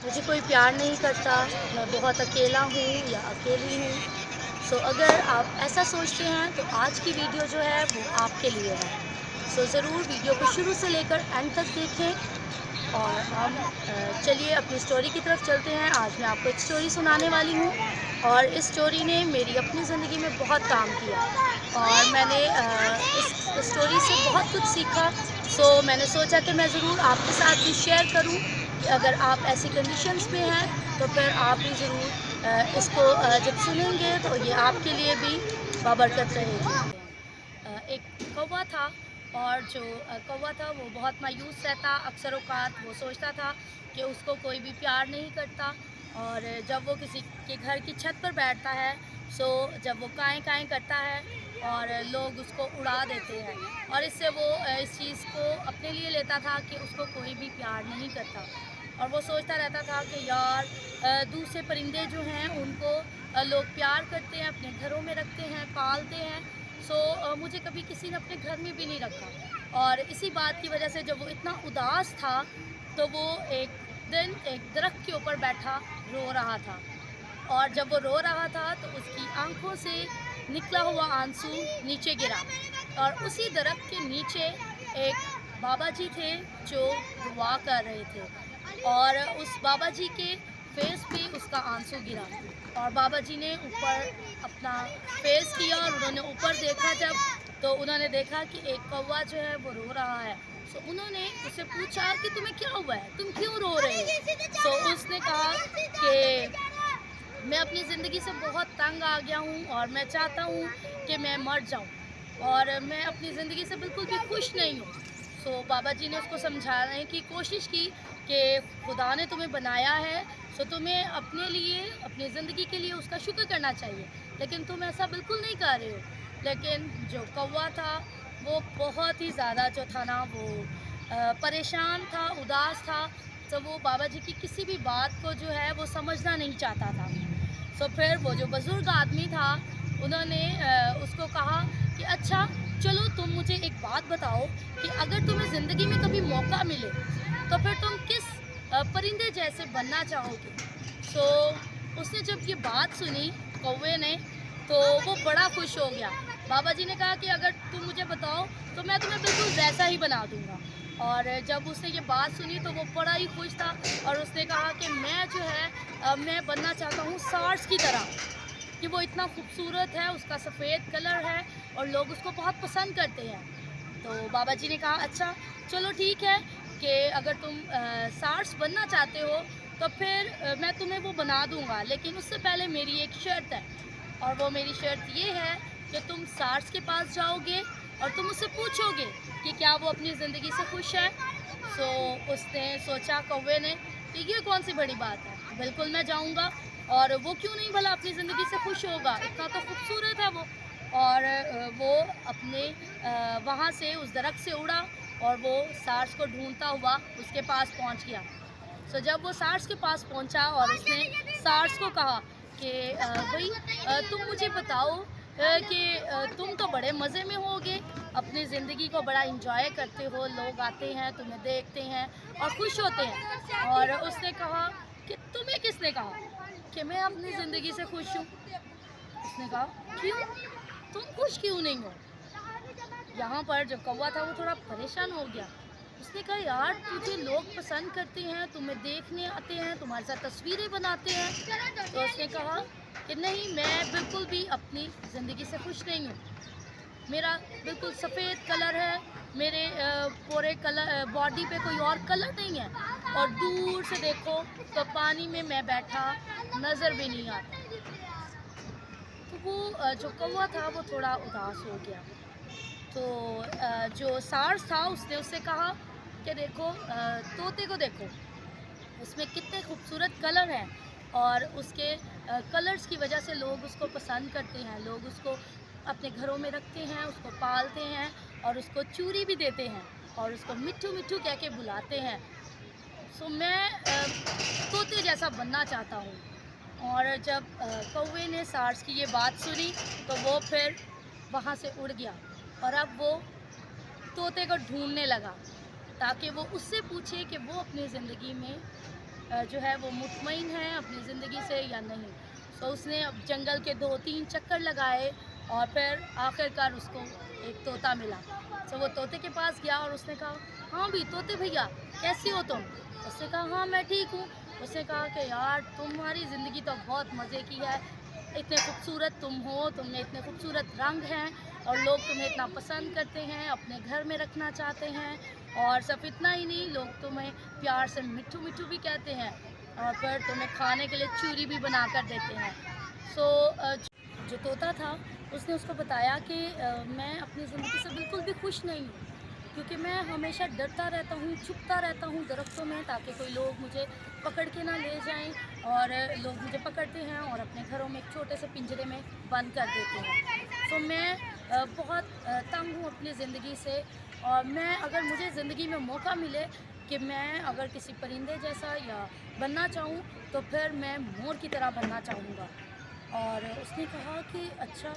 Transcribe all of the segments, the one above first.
मुझे कोई प्यार नहीं करता, मैं बहुत अकेला हूँ या अकेली हूँ। अगर आप ऐसा सोचते हैं तो आज की वीडियो जो है वो आपके लिए है। ज़रूर वीडियो को शुरू से लेकर एंड तक देखें और हम चलिए अपनी स्टोरी की तरफ चलते हैं। आज मैं आपको एक स्टोरी सुनाने वाली हूँ और इस स्टोरी ने मेरी अपनी ज़िंदगी में बहुत काम किया और मैंने इस स्टोरी से बहुत कुछ सीखा। मैंने सोचा कि मैं ज़रूर आपके साथ भी शेयर करूँ कि अगर आप ऐसी कंडीशंस में हैं तो फिर आप भी ज़रूर इसको जब सुनेंगे तो ये आपके लिए भी बाबरकत रहेगी। एक कौवा था और जो कौवा था वो बहुत मायूस रहता। अक्सर औक़ात वो सोचता था कि उसको कोई भी प्यार नहीं करता और जब वो किसी के घर की छत पर बैठता है जब वो काएँ काएँ करता है और लोग उसको उड़ा देते हैं और इससे वो इस चीज़ को अपने लिए लेता था कि उसको कोई भी प्यार नहीं करता और वो सोचता रहता था कि यार दूसरे परिंदे जो हैं उनको लोग प्यार करते हैं, अपने घरों में रखते हैं, पालते हैं। मुझे कभी किसी ने अपने घर में भी नहीं रखा और इसी बात की वजह से जब वो इतना उदास था तो वो एक दिन एक दरख्त के ऊपर बैठा रो रहा था और जब वो रो रहा था तो उसकी आंखों से निकला हुआ आंसू नीचे गिरा और उसी दरख्त के नीचे एक बाबा जी थे जो दुआ कर रहे थे और उस बाबा जी के फेस पे उसका आंसू गिरा और बाबा जी ने ऊपर अपना फेस किया और उन्होंने ऊपर देखा जब तो उन्होंने देखा कि एक कौवा जो है वो रो रहा है। उन्होंने उससे पूछा कि तुम्हें क्या हुआ है, तुम क्यों रो रहे हो? उसने कहा कि मैं अपनी ज़िंदगी से बहुत तंग आ गया हूँ और मैं चाहता हूँ कि मैं मर जाऊँ और मैं अपनी ज़िंदगी से बिल्कुल भी खुश नहीं हूँ। बाबा जी ने उसको समझाने की कोशिश की कि खुदा ने तुम्हें बनाया है, तुम्हें अपने लिए, अपनी ज़िंदगी के लिए उसका शुक्र करना चाहिए, लेकिन तुम ऐसा बिल्कुल नहीं कर रहे हो। लेकिन जो कौवा था वो बहुत ही ज़्यादा जो था ना वो परेशान था, उदास था। वो बाबा जी की किसी भी बात को जो है वो समझना नहीं चाहता था। फिर वो जो बुज़ुर्ग आदमी था उन्होंने उसको कहा कि अच्छा चलो तुम मुझे एक बात बताओ कि अगर तुम्हें ज़िंदगी में कभी मौका मिले तो फिर तुम किस परिंदे जैसे बनना चाहोगे? उसने जब ये बात सुनी कौवे ने तो वो बड़ा खुश हो गया। बाबा जी ने कहा कि अगर तुम मुझे बताओ तो मैं तुम्हें बिल्कुल वैसा ही बना दूँगा और जब उसने ये बात सुनी तो वो बड़ा ही खुश था और उसने कहा कि मैं जो है मैं बनना चाहता हूँ सार्स की तरह कि वो इतना खूबसूरत है, उसका सफ़ेद कलर है और लोग उसको बहुत पसंद करते हैं। तो बाबा जी ने कहा अच्छा चलो ठीक है कि अगर तुम सार्स बनना चाहते हो तो फिर मैं तुम्हें वो बना दूँगा, लेकिन उससे पहले मेरी एक शर्त है और वो मेरी शर्त ये है कि तुम सार्स के पास जाओगे और तुम उससे पूछोगे कि क्या वो अपनी ज़िंदगी से खुश है। उसने सोचा कौवे ने कि ये कौन सी बड़ी बात है, बिल्कुल मैं जाऊँगा और वो क्यों नहीं भला अपनी ज़िंदगी से खुश होगा, इतना तो खूबसूरत है वो। और वो अपने वहाँ से उस दरख्त से उड़ा और वो सार्स को ढूंढता हुआ उसके पास पहुँच गया। जब वो सार्स के पास पहुँचा और उसने सार्स को कहा कि भाई तुम मुझे बताओ कि तुम तो बड़े मज़े में होगे, अपनी ज़िंदगी को बड़ा एंजॉय करते हो, लोग आते हैं तुम्हें देखते हैं और खुश होते हैं। और उसने कहा कि तुम्हें किसने कहा कि मैं अपनी ज़िंदगी से खुश हूँ? उसने कहा क्यों, तुम खुश क्यों नहीं हो? यहाँ पर जो कौवा था वो थोड़ा परेशान हो गया। उसने कहा यार तुझे लोग पसंद करते हैं, तुम्हें देखने आते हैं, तुम्हारे साथ तस्वीरें बनाते हैं। तो उसने कहा कि नहीं, मैं बिल्कुल भी अपनी ज़िंदगी से खुश नहीं हूँ। मेरा बिल्कुल सफ़ेद कलर है, मेरे पूरे कलर बॉडी पे कोई और कलर नहीं है और दूर से देखो तो पानी में मैं बैठा नज़र भी नहीं आता। तो वो जो कौवा था वो थोड़ा उदास हो गया। जो सार्स था उसने उससे कहा कि देखो तोते को देखो, उसमें कितने खूबसूरत कलर हैं और उसके कलर्स की वजह से लोग उसको पसंद करते हैं, लोग उसको अपने घरों में रखते हैं, उसको पालते हैं और उसको चूरी भी देते हैं और उसको मिट्ठू मिट्ठू कह के बुलाते हैं। मैं तोते जैसा बनना चाहता हूँ। और जब कौवे ने सार्स की ये बात सुनी तो वो फिर वहाँ से उड़ गया और अब वो तोते को ढूंढने लगा ताकि वो उससे पूछे कि वो अपनी ज़िंदगी में जो है वो मुतमईन है अपनी ज़िंदगी से या नहीं। सो उसने अब जंगल के 2-3 चक्कर लगाए और फिर आखिरकार उसको एक तोता मिला। सो वो तोते के पास गया और उसने कहा, हाँ भी तोते भैया, कैसी हो तुम? उसने कहा, हाँ मैं ठीक हूँ। उसने कहा कि यार तुम्हारी ज़िंदगी तो बहुत मज़े की है, इतने खूबसूरत तुम हो, तुम में इतने खूबसूरत रंग हैं और लोग तुम्हें इतना पसंद करते हैं, अपने घर में रखना चाहते हैं। और सिर्फ इतना ही नहीं, लोग तुम्हें प्यार से मिट्ठू मिट्ठू भी कहते हैं और फिर तुम्हें खाने के लिए चूरी भी बना कर देते हैं। सो जो तोता था उसने उसको बताया कि मैं अपनी ज़िंदगी से बिल्कुल भी खुश नहीं हूँ, क्योंकि मैं हमेशा डरता रहता हूँ, छुपता रहता हूँ दरख्तों में, ताकि कोई लोग मुझे पकड़ के ना ले जाएं। और लोग मुझे पकड़ते हैं और अपने घरों में एक छोटे से पिंजरे में बंद कर देते हैं। तो मैं बहुत तंग हूँ अपनी ज़िंदगी से। और मैं अगर मुझे ज़िंदगी में मौका मिले कि मैं अगर किसी परिंदे जैसा या बनना चाहूँ, तो फिर मैं मोर की तरह बनना चाहूँगा। और उसने कहा कि अच्छा।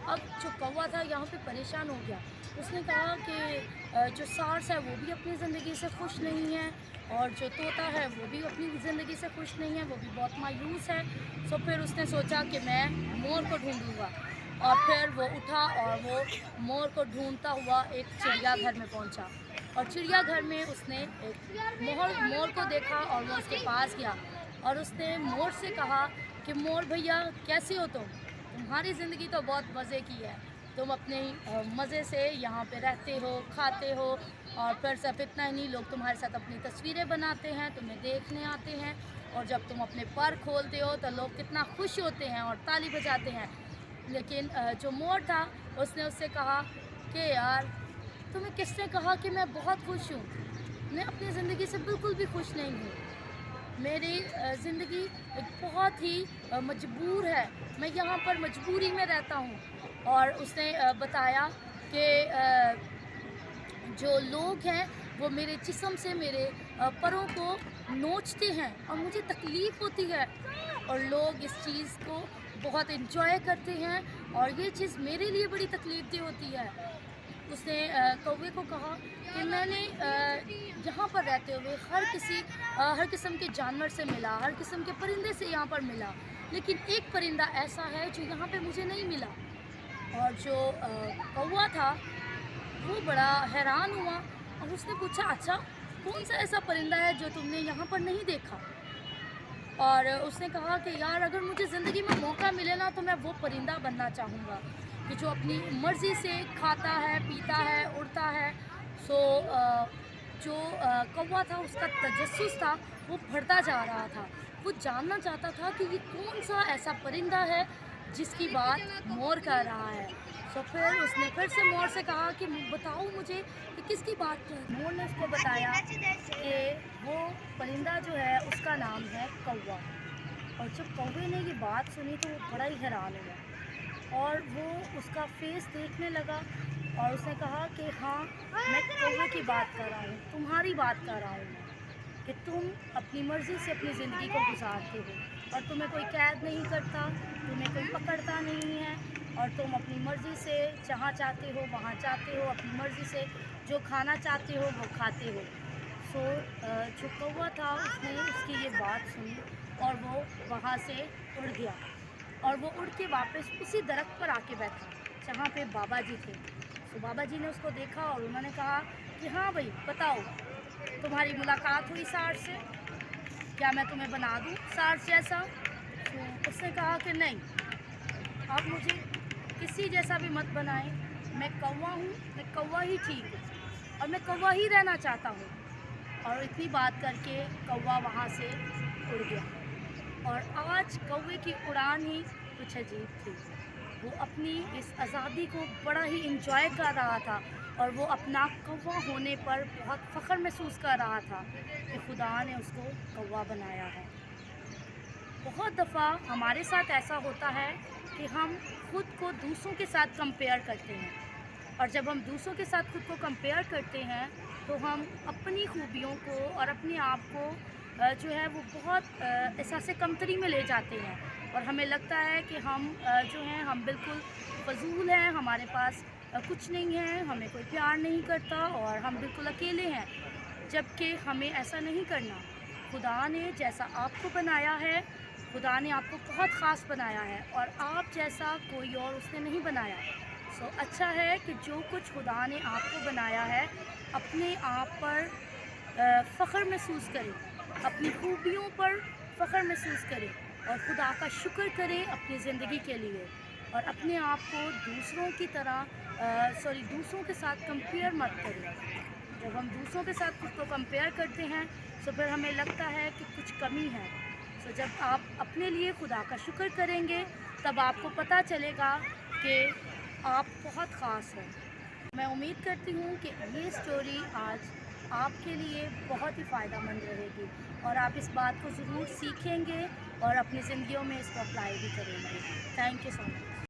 अब जो कौवा था यहाँ पे परेशान हो गया। उसने कहा कि जो सार्स है वो भी अपनी ज़िंदगी से खुश नहीं है और जो तोता है वो भी अपनी ज़िंदगी से खुश नहीं है, वो भी बहुत मायूस है। सो फिर उसने सोचा कि मैं मोर को ढूंढूंगा। और फिर वो उठा और वो मोर को ढूंढता हुआ एक चिड़ियाघर में पहुंचा। और चिड़ियाघर में उसने एक मोर को देखा और वो उसके पास गया और उसने मोर से कहा कि मोर भैया कैसी हो तुम? तुम्हारी ज़िंदगी तो बहुत मज़े की है, तुम अपने मज़े से यहाँ पे रहते हो, खाते हो और फिर सिर्फ इतना ही नहीं, लोग तुम्हारे साथ अपनी तस्वीरें बनाते हैं, तुम्हें देखने आते हैं और जब तुम अपने पर खोलते हो तो लोग कितना खुश होते हैं और ताली बजाते हैं। लेकिन जो मोर था उसने उससे कहा कि यार तुम्हें किसने कहा कि मैं बहुत खुश हूँ? मैं अपनी ज़िंदगी से बिल्कुल भी खुश नहीं हूँ। मेरी ज़िंदगी एक बहुत ही मजबूर है, मैं यहाँ पर मजबूरी में रहता हूँ। और उसने बताया कि जो लोग हैं वो मेरे जिस्म से मेरे परों को नोचते हैं और मुझे तकलीफ़ होती है और लोग इस चीज़ को बहुत एंजॉय करते हैं और ये चीज़ मेरे लिए बड़ी तकलीफ़देह होती है। उसने कौवे को कहा कि मैंने यहाँ पर रहते हुए हर किस्म के जानवर से मिला, हर किस्म के परिंदे से यहाँ पर मिला, लेकिन एक परिंदा ऐसा है जो यहाँ पे मुझे नहीं मिला। और जो कौवा था वो बड़ा हैरान हुआ और उसने पूछा, अच्छा कौन सा ऐसा परिंदा है जो तुमने यहाँ पर नहीं देखा? और उसने कहा कि यार अगर मुझे ज़िंदगी में मौका मिले ना तो मैं वो परिंदा बनना चाहूँगा कि जो अपनी मर्ज़ी से खाता है, पीता है, उड़ता है। सो जो कौवा था उसका तजस्सुस था वो बढ़ता जा रहा था। वो जानना चाहता था कि ये कौन सा ऐसा परिंदा है जिसकी बात मोर कर रहा है। तो फिर उसने फिर से मोर से कहा कि बताओ मुझे कि किसकी बात कर। मोर ने उसको बताया कि वो परिंदा जो है उसका नाम है कौवा। और जब कौवे ने ये बात सुनी तो वो बड़ा ही हैरान हुआ और वो उसका फेस देखने लगा और उसने कहा कि हाँ मैं कौवे की बात कर रहा हूँ, तुम्हारी बात कर रहा हूँ कि तुम अपनी मर्ज़ी से अपनी ज़िंदगी को गुजारते हो और तुम्हें कोई कैद नहीं करता, तुम्हें कोई पकड़ता नहीं है और तुम अपनी मर्ज़ी से जहाँ चाहते हो वहाँ जाते हो, अपनी मर्ज़ी से जो खाना चाहते हो वो खाते हो। सो जो कौवा था उसने उसकी ये बात सुनी और वो वहाँ से उड़ गया और वो उड़ के वापस उसी दरख्त पर आके बैठा जहाँ पे बाबा जी थे। तो बाबा जी ने उसको देखा और उन्होंने कहा कि हाँ भाई बताओ, तुम्हारी मुलाकात हुई सार्स से, क्या मैं तुम्हें बना दूँ सार्स जैसा? तो उसने कहा कि नहीं, आप मुझे किसी जैसा भी मत बनाएं, मैं कौवा हूँ, मैं कौवा ही ठीक हूँ और मैं कौवा ही रहना चाहता हूँ। और इतनी बात करके कौवा वहाँ से उड़ गया। और आज कौवे की उड़ान ही कुछ अजीब थी। वो अपनी इस आज़ादी को बड़ा ही इंजॉय कर रहा था और वो अपना कौवा होने पर बहुत फ़ख्र महसूस कर रहा था कि खुदा ने उसको कौवा बनाया है। बहुत दफ़ा हमारे साथ ऐसा होता है कि हम खुद को दूसरों के साथ कंपेयर करते हैं और जब हम दूसरों के साथ खुद को कंपेयर करते हैं तो हम अपनी खूबियों को और अपने आप को जो है वो बहुत एहसास कमतरी में ले जाते हैं और हमें लगता है कि हम जो हैं हम बिल्कुल फ़ज़ूल हैं, हमारे पास कुछ नहीं है, हमें कोई प्यार नहीं करता और हम बिल्कुल अकेले हैं। जबकि हमें ऐसा नहीं करना। खुदा ने जैसा आपको बनाया है, खुदा ने आपको बहुत ख़ास बनाया है और आप जैसा कोई और उसने नहीं बनाया। सो अच्छा है कि जो कुछ खुदा ने आपको बनाया है, अपने आप पर फ़ख्र महसूस करें, अपनी खूबियों पर फ़ख्र महसूस करें और खुदा का शुक्र करें अपनी ज़िंदगी के लिए। और अपने आप को दूसरों की तरह दूसरों के साथ कंपेयर मत करें। जब हम दूसरों के साथ खुद को कंपेयर करते हैं तो फिर हमें लगता है कि कुछ कमी है। तो जब आप अपने लिए खुदा का शुक्र करेंगे तब आपको पता चलेगा कि आप बहुत ख़ास हैं। मैं उम्मीद करती हूँ कि ये स्टोरी आज आपके लिए बहुत ही फ़ायदेमंद रहेगी और आप इस बात को ज़रूर सीखेंगे और अपनी ज़िंदगियों में इसको अप्लाई भी करेंगे। Thank you so much.